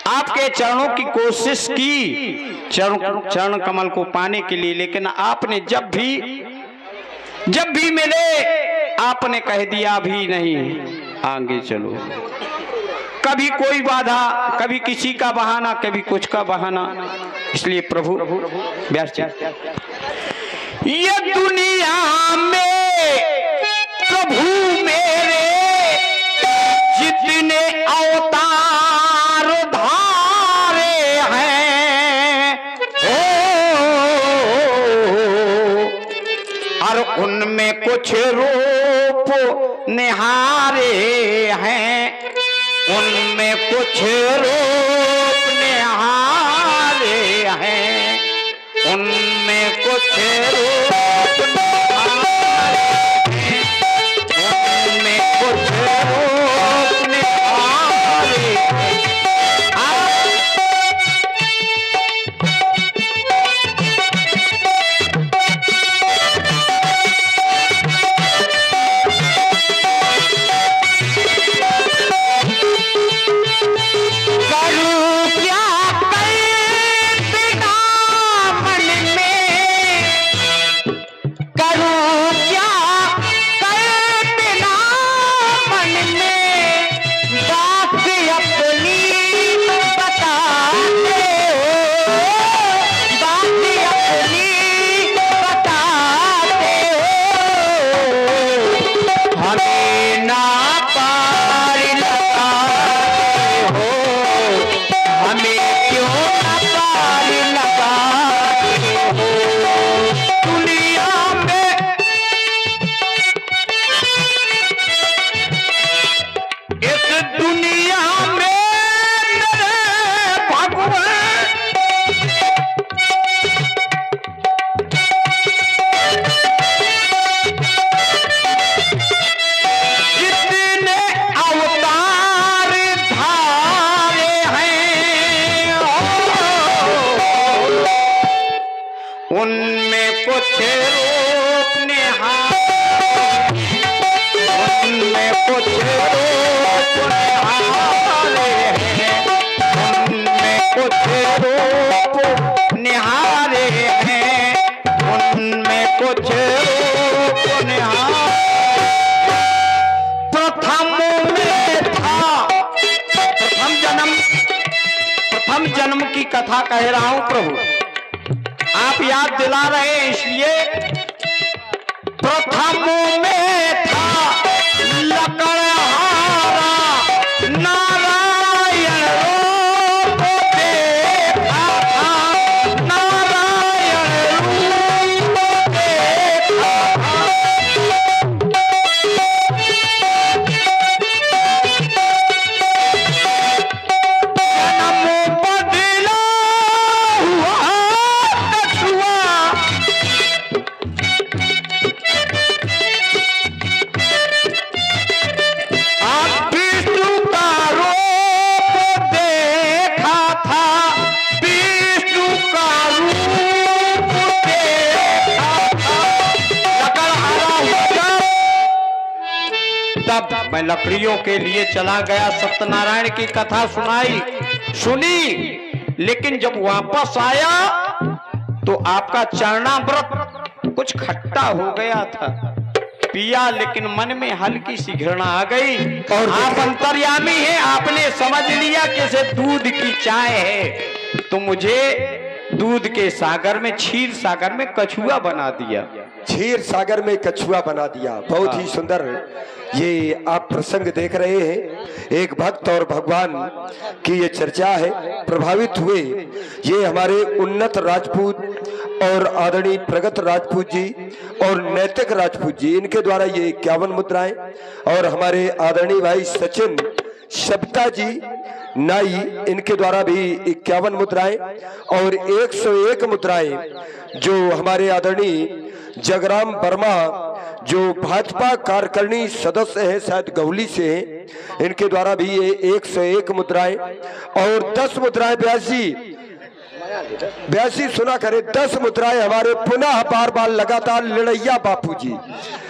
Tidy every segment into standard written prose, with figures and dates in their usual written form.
आपके चरणों की कोशिश की चरण कमल को पाने के लिए, लेकिन आपने जब भी मिले आपने कह दिया अभी नहीं, आगे चलो। कभी कोई बाधा, कभी किसी का बहाना, कभी कुछ का बहाना। इसलिए प्रभु व्यास जी, ये दुनिया में प्रभु मेरे जितने अवतार धारे हैं, और उनमें कुछ रूप निहारे हैं, उनमें कुछ रूप निहारे हैं, उनमें कुछ रूप निहारे हैं, उनमें कुछ रूप निहारे हैं। उनमें कुछ रूप निहारे, उनमें कुछ रूप निहारे हैं, उनमें कुछ रूप निहारे हैं, उनमें कुछ रूप निहारे। प्रथम में था, प्रथम जन्म की कथा कह रहा हूं प्रभु, आप याद दिला रहे हैं इसलिए। प्रथम में था लकड़हारा, नारायण रूप देखा था, नारायण रूप देखा था। जन्म बदला हुआ तब मैं लकड़ियों के लिए चला गया, सत्यनारायण की कथा सुनी, लेकिन जब वापस आया तो आपका चरणामृत कुछ खट्टा हो गया था। पिया लेकिन मन में हल्की सी घृणा आ गई, और आप अंतर्यामी हैं, आपने समझ लिया कि इसे दूध की चाय है, तो मुझे दूध के सागर में, क्षीर सागर में कछुआ बना दिया। क्षीर सागर में कछुआ बना दिया। बहुत ही सुंदर ये आप प्रसंग देख रहे हैं। एक भक्त और भगवान की ये चर्चा है। प्रभावित हुए ये हमारे उन्नत राजपूत और आदरणीय प्रगत राजपूत जी और नैतिक राजपूत जी, इनके द्वारा ये 51 मुद्राएं, और हमारे आदरणीय भाई सचिन शब्दा जी नाई, इनके द्वारा भी 51 मुद्राएं, और 101 मुद्राएं जो हमारे आदरणीय जगराम वर्मा जो भाजपा कार्यकारिणी सदस्य है, शायद गौली से हैं, इनके द्वारा भी ये 101 मुद्राएं, और 10 मुद्राएं ब्यासी सुना करें, 10 मुद्राएं हमारे पुनः बार बार लगातार लड़ैया बापू जी,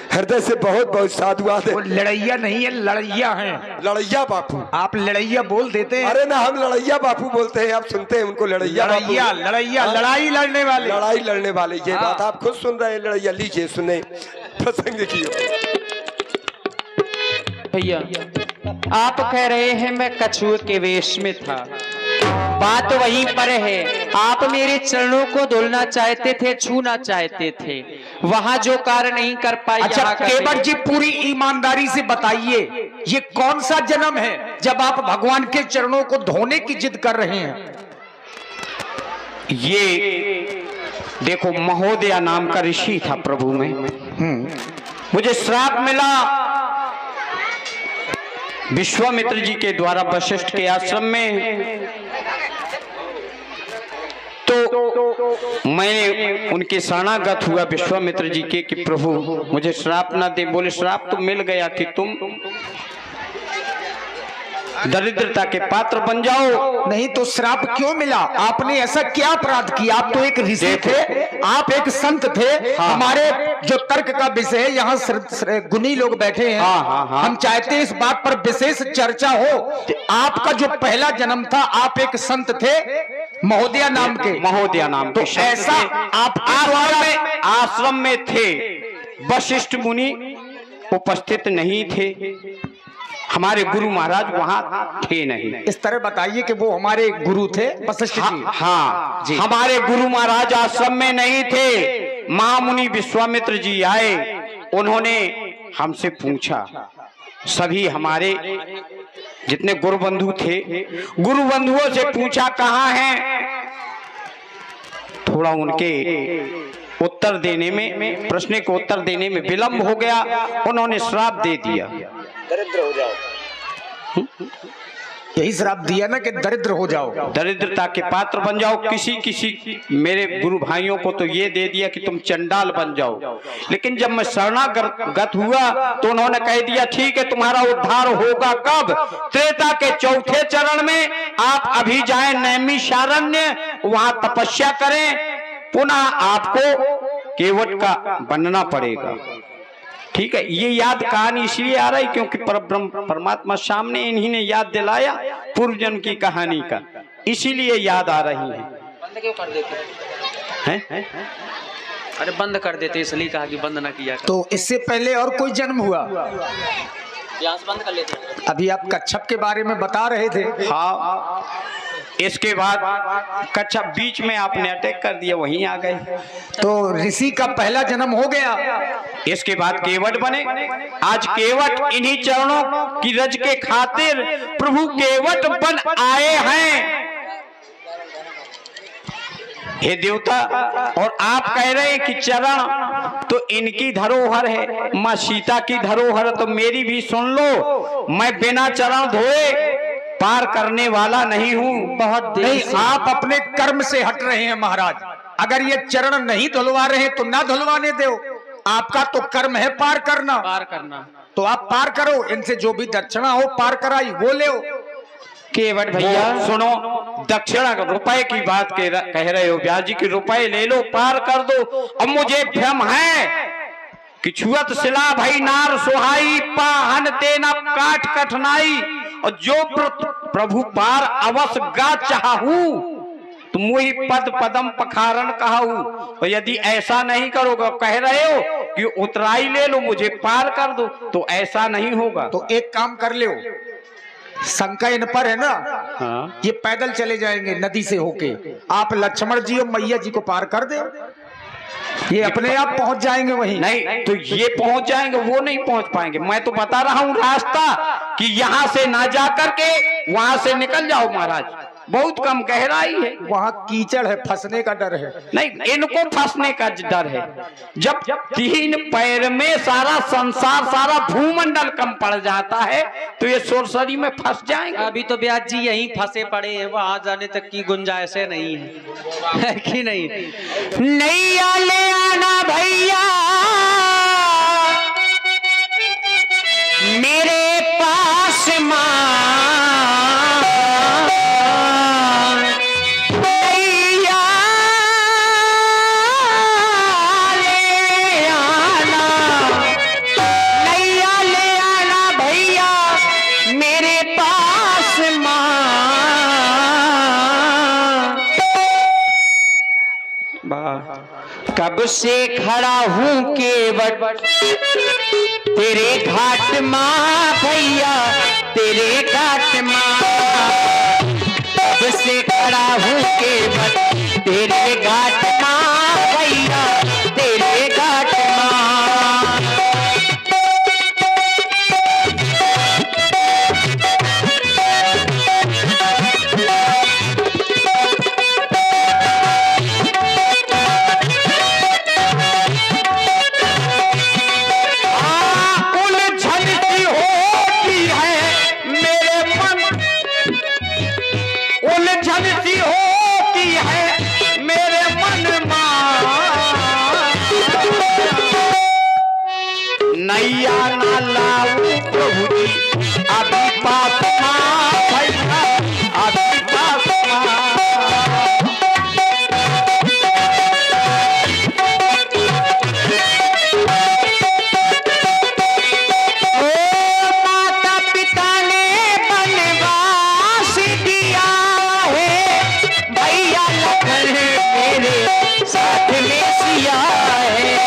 हृदय से बहुत बहुत साधुवाद है। वो लड़ैया नहीं है, लड़ैया हैं। लड़ैया बापू, आप लड़ैया बोल देते हैं। अरे ना, हम लड़ैया बापू बोलते हैं, आप सुनते हैं उनको लड़ैया बापू। लड़ैया लड़ैया लड़ाई लड़ने वाले, लड़ाई लड़ने वाले, ये हाँ। बात आप खुद सुन रहे हैं। लड़ैया, लीजिए सुने प्रसंग की। भैया आप कह रहे हैं मैं कछुए के वेश में था, बात वहीं पर है। आप मेरे चरणों को धुलना चाहते थे, छूना चाहते थे, वहां जो कार्य नहीं कर पाए। अच्छा केवट जी, पूरी ईमानदारी से बताइए, ये कौन सा जन्म है जब आप भगवान के चरणों को धोने की जिद कर रहे हैं? ये देखो, महोदया नाम का ऋषि था प्रभु में, मुझे श्राप मिला विश्वामित्र जी के द्वारा वशिष्ठ के आश्रम में। तो मैंने उनके शरणागत हुआ विश्वामित्र जी के कि प्रभु मुझे श्राप ना दे। बोले श्राप तो मिल गया कि तुम दरिद्रता के पात्र बन जाओ। नहीं तो श्राप क्यों मिला? आपने ऐसा क्या अपराध किया? आप तो एक ऋषि थे, आप एक संत थे। हाँ। हमारे जो तर्क का विषय है, यहाँ गुणी लोग बैठे हैं। हाँ। हम चाहते हैं इस बात पर विशेष चर्चा हो। आपका जो पहला जन्म था, आप एक संत थे महोदया नाम के। महोदया नाम तो के ऐसा आप आश्रम में थे, वशिष्ठ मुनि उपस्थित नहीं थे, हमारे गुरु महाराज वहां थे नहीं। इस तरह बताइए कि वो हमारे गुरु थे वशिष्ठ जी। हाँ जी। हमारे गुरु महाराज आश्रम में नहीं थे। महामुनि विश्वामित्र जी आए, उन्होंने हमसे पूछा, सभी हमारे जितने गुरु बंधु थे, गुरु बंधुओं से पूछा कहाँ हैं। थोड़ा उनके उत्तर देने में, प्रश्न को उत्तर देने में विलंब हो गया। उन्होंने श्राप दे दिया, दरिद्र हो जाओ। यही श्राप दिया ना कि दरिद्र हो जाओ, दरिद्रता के पात्र बन जाओ। किसी मेरे गुरु भाइयों को तो ये दे दिया कि तुम चंडाल बन जाओ। लेकिन जब मैं शरणागत हुआ तो उन्होंने कह दिया ठीक है, तुम्हारा उद्धार होगा कब? त्रेता के चौथे चरण में। आप अभी जाएं नैमिषारण्य, वहां तपस्या करें, पुनः आपको केवट का बनना पड़ेगा। ठीक है, ये याद कहानी इसलिए आ रही क्योंकि परब्रह्म परमात्मा सामने इन्हीं ने याद दिलाया पूर्व जन्म की कहानी का, इसीलिए याद आ रही है। बंद क्यों कर देते हैं? अरे बंद कर देते, इसलिए कहा कि बंद ना किया कर। तो इससे पहले और कोई जन्म हुआ? यहाँ से बंद कर लेते हैं। अभी आप कच्छप के बारे में बता रहे थे। हाँ, इसके बाद कच्छप बीच में आपने अटैक कर दिया, वहीं आ गए। तो ऋषि का पहला जन्म हो गया। इसके बाद केवट बने। आज केवट इन्हीं चरणों की रज के खातिर प्रभु केवट बन आए हैं। हे देवता, और आप कह रहे हैं कि चरण तो इनकी धरोहर है, माँ सीता की धरोहर, तो मेरी भी सुन लो। मैं बिना चरण धोए पार करने वाला नहीं हूँ। बहुत नहीं, आप अपने कर्म से हट रहे हैं महाराज। अगर ये चरण नहीं धुलवा रहे हैं तो ना धुलवाने दो। आपका तो कर्म है पार करना। पार करना तो आप पार करो, इनसे जो भी दक्षिणा हो पार कराई वो ले। केवट भैया सुनो, दक्षिणा रुपए की बात कह रहे हो, ब्याज जी की रुपए ले लो, पार कर दो। अब मुझे भ्रम है कि छुअत शिला भई नार सुहाई, पाहन तेना काट कठनाई, और जो प्रभु पार अवश्य गा चाहू, तुम वही पद पदम पखारन कहू। और यदि ऐसा नहीं करोगे, कह रहे हो कि उतराई ले लो मुझे पार कर दो, तो ऐसा नहीं होगा। तो एक काम कर लो, शंका इन पर है ना। हाँ? ये पैदल चले जाएंगे नदी से होके, आप लक्ष्मण जी और मैया जी को पार कर दो, ये अपने आप पहुंच जाएंगे वहीं। नहीं तो ये पहुंच जाएंगे, वो नहीं पहुंच पाएंगे। मैं तो बता रहा हूं रास्ता कि यहां से ना जा करके वहां से निकल जाओ महाराज, बहुत कम गहराई है, वहां कीचड़ है, फंसने का डर है। नहीं, इनको फंसने का डर है। जब 3 पैर में सारा संसार, सारा भूमंडल कम पड़ जाता है तो ये सोरसरी में फंस जाएंगे। अभी तो ब्याज जी यहीं फंसे पड़े हैं, वहां जाने तक की गुंजाइश नहीं है कि नहीं? नैया ले आना भैया मेरे पास कब से खड़ा हूँ केवट तेरे घाट माँ भैया, तेरे घाट माँ। कब से खड़ा हूँ केवट तेरे घाट माँ भैया, तेरे घाट माँ। नैया ना लाऊं प्रभु जी अभी पास माँ भैया, अभी पास माँ। माता पिता ने बनवास दिया है, भैया लखन मेरे साथ में सिया है।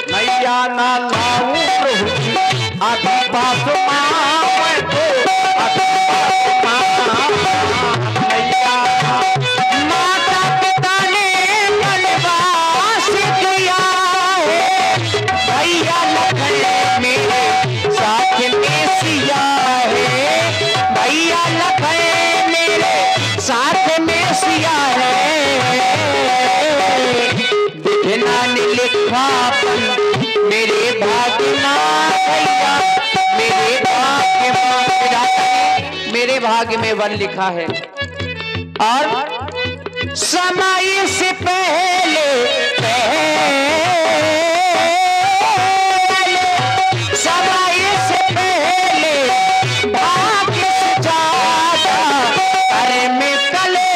नैया ना लाऊं प्रभु जी अभी पास माँ, मैं तो अभी पास माँ। नैया माता पिता ने बनवास दिया है, भैया लखन मेरे साथ में सिया है, भैया लखन मेरे साथ में सिया है। बिना लिखा मेरे भाग्य माँ भैया, मेरे भाग्य में वन लिखा है। और समय से पहले समय से पहले भाग्य से ज्यादा अरे में कले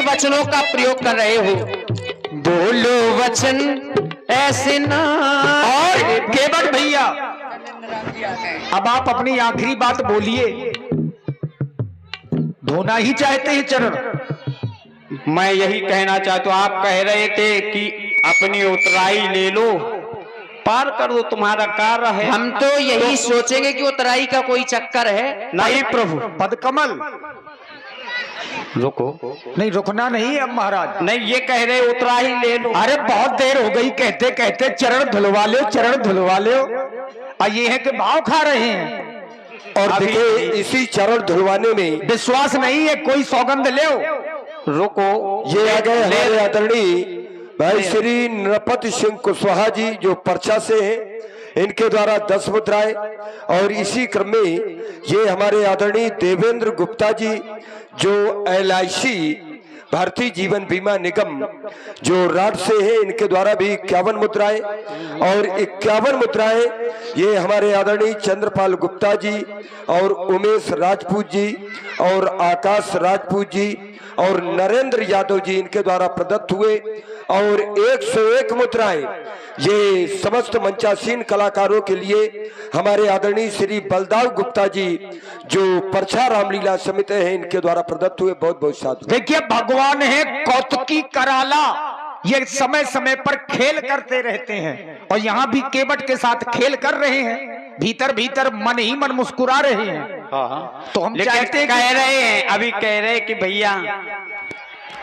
वचनों का प्रयोग कर रहे हो, बोलो वचन ऐसे ना। और केवट भैया अब आप अपनी आखिरी बात बोलिए, धोना ही चाहते हैं चरण। मैं यही कहना चाहता हूँ, आप कह रहे थे कि अपनी उतराई ले लो, पार कर दो, तुम्हारा कार्य है। हम तो यही सोचेंगे कि उतराई का कोई चक्कर है। नहीं प्रभु, पदकमल रुको, नहीं रुकना नहीं अब महाराज। नहीं ये कह रहे उतराई ले लो। अरे बहुत देर हो गई कहते कहते, चरण धुलवा लो, चरण धुलवा लो, और ये है कि भाव खा रहे हैं। और देखिए इसी चरण धुलवाने में विश्वास नहीं है, कोई सौगंध ले। रुको, ये आ गए हमारे आदरणीय भाई श्री नृपति सिंह कुशवाहा जी जो पर्चा से हैं, इनके द्वारा 10 मुद्राएं। और इसी क्रम में ये हमारे आदरणीय देवेंद्र गुप्ता जी जो LIC भारतीय जीवन बीमा निगम जो राड से है, इनके द्वारा भी 51 मुद्राएं। और 51 मुद्राएं ये हमारे आदरणीय चंद्रपाल गुप्ता जी और उमेश राजपूत जी और आकाश राजपूत जी और नरेंद्र यादव जी, इनके द्वारा प्रदत्त हुए। और 101 मुद्राएं ये समस्त मंचासीन कलाकारों के लिए हमारे आदरणीय श्री बलदाव गुप्ता जी जो परछा रामलीला समिति है, इनके द्वारा प्रदत्त हुए। बहुत बहुत साधु। देखिए भगवान है कौतुकी कराला, ये समय समय पर खेल करते रहते हैं, और यहाँ भी केवट के साथ खेल कर रहे हैं। भीतर भीतर मन ही मन मुस्कुरा रहे हैं। हाँ, तो हम लेकिन चाहते हैं कह रहे हैं, अभी कह रहे हैं कि भैया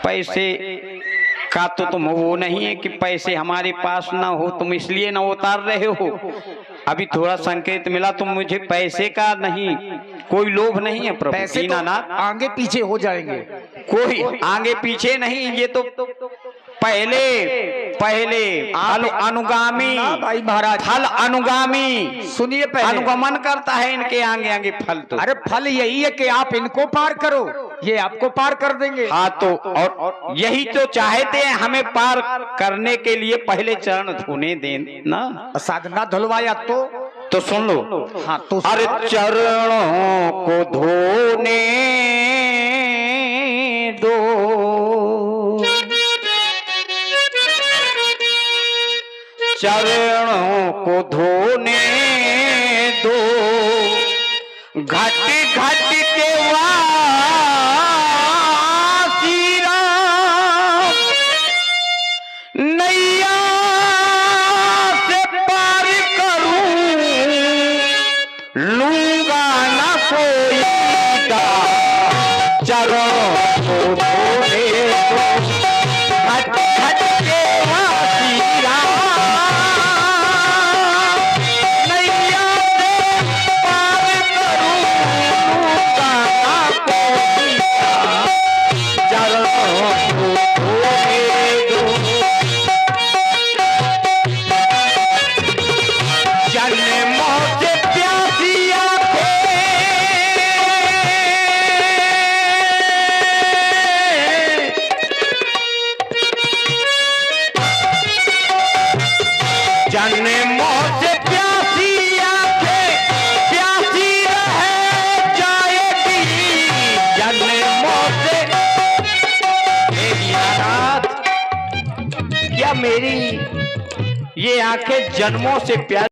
पैसे का तो तुम वो नहीं है कि पैसे हमारे पास ना हो, तुम इसलिए ना उतार रहे हो। अभी थोड़ा संकेत मिला तो मुझे पैसे का नहीं, कोई लोभ नहीं है प्रभु पैसे तो दीनानाथ। आगे पीछे हो जाएंगे। कोई आगे पीछे नहीं, ये तो पहले पहले फल अनुगामी भाई महाराज, फल अनुगामी सुनिए पहले। अनुगमन करता है इनके आगे आगे फल तो। अरे फल यही है कि आप इनको पार करो, ये आपको पार कर देंगे। हाँ तो और यही तो चाहते हैं हमें पार करने के लिए, पहले चरण धोने देना। साधना धुलवाया तो सुन लो। हाँ तो अरे चरणों को धोने दो, चरणों को धोने दो, घट घट के वासी राम, नैया से पार करूं, लूंगा ना कोई का, चरणों को धोने दो, घट घट के वासी राम, नैया से पार करूं, लूंगा ना कोई का, चरणों को धोने दो। जन्मों से प्यासी आंखें, जन्मों से प्यासी आंखें, प्यासी रह जाएगी, जन्मों से। मेरी अनाथ, क्या मेरी ये आंखें जन्मों से प्यासी